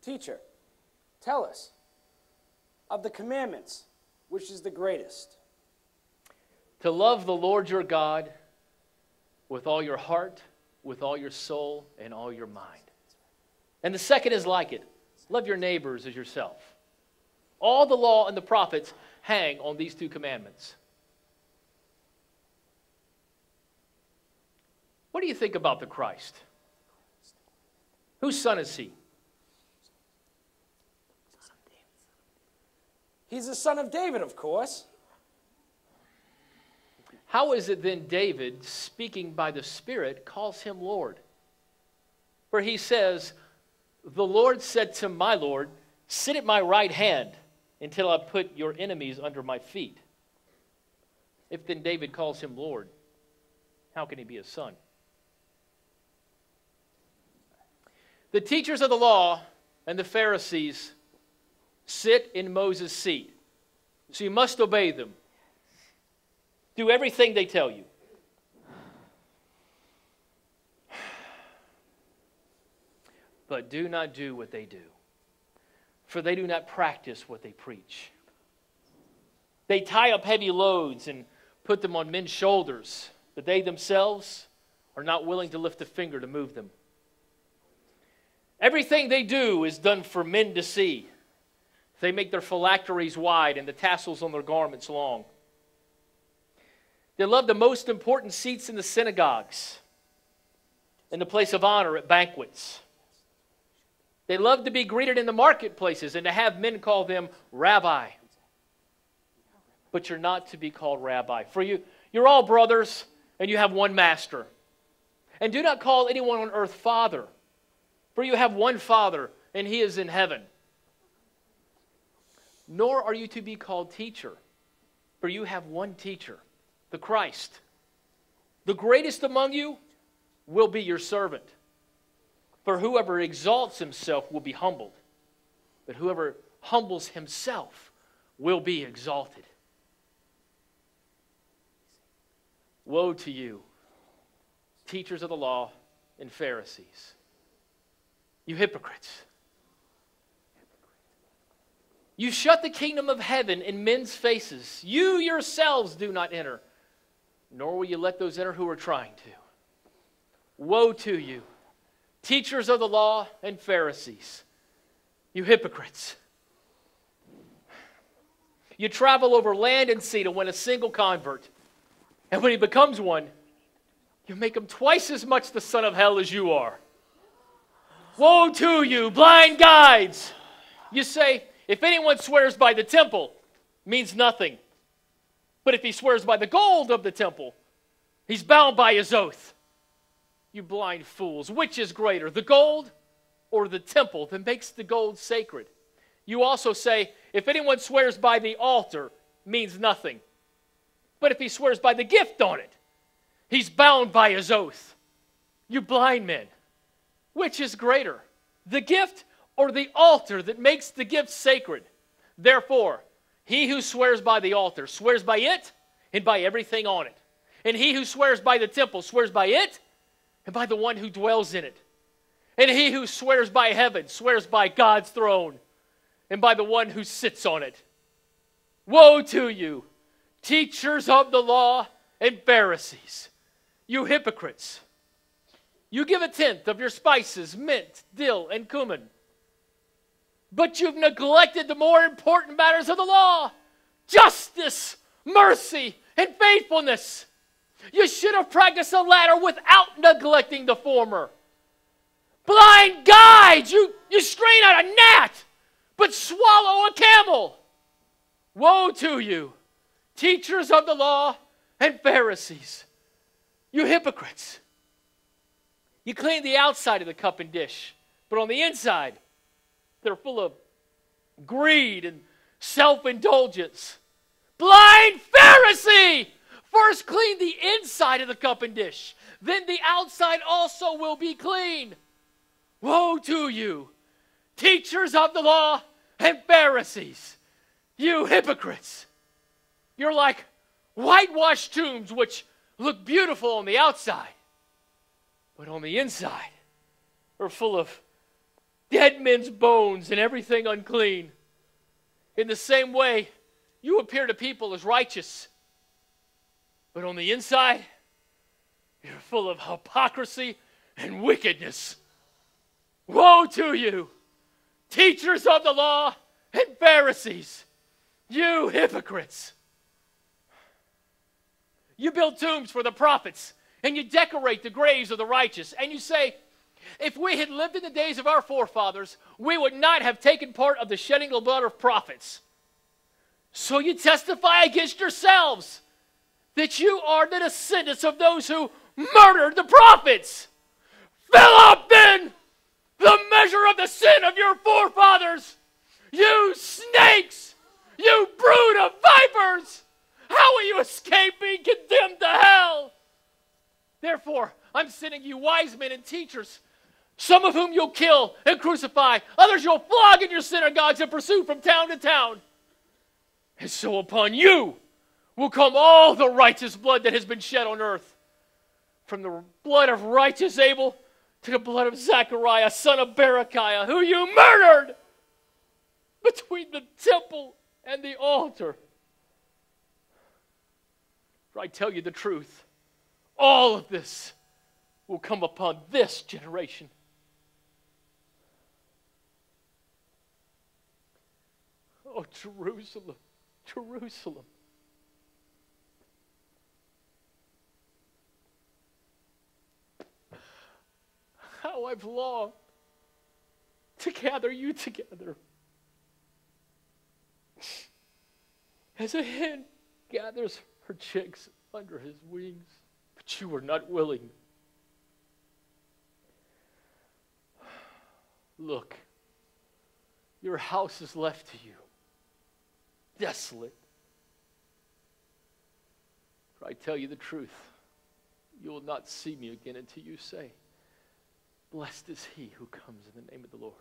Teacher, tell us, of the commandments, which is the greatest? To love the Lord your God with all your heart, with all your soul, and all your mind. And the second is like it. Love your neighbors as yourself. All the law and the prophets hang on these two commandments. What do you think about the Christ? Whose son is he? He's the son of David, of course. How is it then David, speaking by the Spirit, calls him Lord? For he says, the Lord said to my Lord, sit at my right hand until I put your enemies under my feet. If then David calls him Lord, how can he be his son? The teachers of the law and the Pharisees sit in Moses' seat. So you must obey them. Do everything they tell you. But do not do what they do, for they do not practice what they preach. They tie up heavy loads and put them on men's shoulders, but they themselves are not willing to lift a finger to move them. Everything they do is done for men to see. They make their phylacteries wide and the tassels on their garments long. They love the most important seats in the synagogues and the place of honor at banquets. They love to be greeted in the marketplaces and to have men call them rabbi. But you're not to be called rabbi. For you're all brothers and you have one master. And do not call anyone on earth father. For you have one Father, and he is in heaven. Nor are you to be called teacher, for you have one teacher, the Christ. The greatest among you will be your servant. For whoever exalts himself will be humbled, but whoever humbles himself will be exalted. Woe to you, teachers of the law and Pharisees, you hypocrites! You shut the kingdom of heaven in men's faces. You yourselves do not enter, nor will you let those enter who are trying to. Woe to you, teachers of the law and Pharisees, you hypocrites! You travel over land and sea to win a single convert, and when he becomes one, you make him twice as much the son of hell as you are. Woe to you, blind guides! You say, if anyone swears by the temple, means nothing. But if he swears by the gold of the temple, he's bound by his oath. You blind fools, which is greater, the gold or the temple that makes the gold sacred? You also say, if anyone swears by the altar, means nothing. But if he swears by the gift on it, he's bound by his oath. You blind men! Which is greater, the gift or the altar that makes the gift sacred? Therefore, he who swears by the altar swears by it and by everything on it. And he who swears by the temple swears by it and by the one who dwells in it. And he who swears by heaven swears by God's throne and by the one who sits on it. Woe to you, teachers of the law and Pharisees, you hypocrites! You give a tenth of your spices, mint, dill, and cumin. But you've neglected the more important matters of the law: justice, mercy, and faithfulness. You should have practiced the latter without neglecting the former. Blind guides, you strain out a gnat, but swallow a camel. Woe to you, teachers of the law and Pharisees, you hypocrites! You clean the outside of the cup and dish, but on the inside, they're full of greed and self-indulgence. Blind Pharisee! First clean the inside of the cup and dish, then the outside also will be clean. Woe to you, teachers of the law and Pharisees, you hypocrites! You're like whitewashed tombs which look beautiful on the outside, but on the inside are full of dead men's bones and everything unclean. In the same way, you appear to people as righteous, but on the inside, you're full of hypocrisy and wickedness. Woe to you, teachers of the law and Pharisees, you hypocrites! You build tombs for the prophets, and you decorate the graves of the righteous, and you say, if we had lived in the days of our forefathers, we would not have taken part of the shedding of blood of prophets. So you testify against yourselves that you are the descendants of those who murdered the prophets. Fill up then the measure of the sin of your forefathers, you snakes, you brood of vipers. How will you escape being condemned to hell? Therefore, I'm sending you wise men and teachers, some of whom you'll kill and crucify, others you'll flog in your synagogues and pursue from town to town. And so upon you will come all the righteous blood that has been shed on earth, from the blood of righteous Abel to the blood of Zechariah, son of Berechiah, who you murdered between the temple and the altar. For I tell you the truth, all of this will come upon this generation. Oh, Jerusalem, Jerusalem. How I've longed to gather you together. As a hen gathers her chicks under his wings, but you were not willing. Look, your house is left to you, desolate. For I tell you the truth, you will not see me again until you say, blessed is he who comes in the name of the Lord.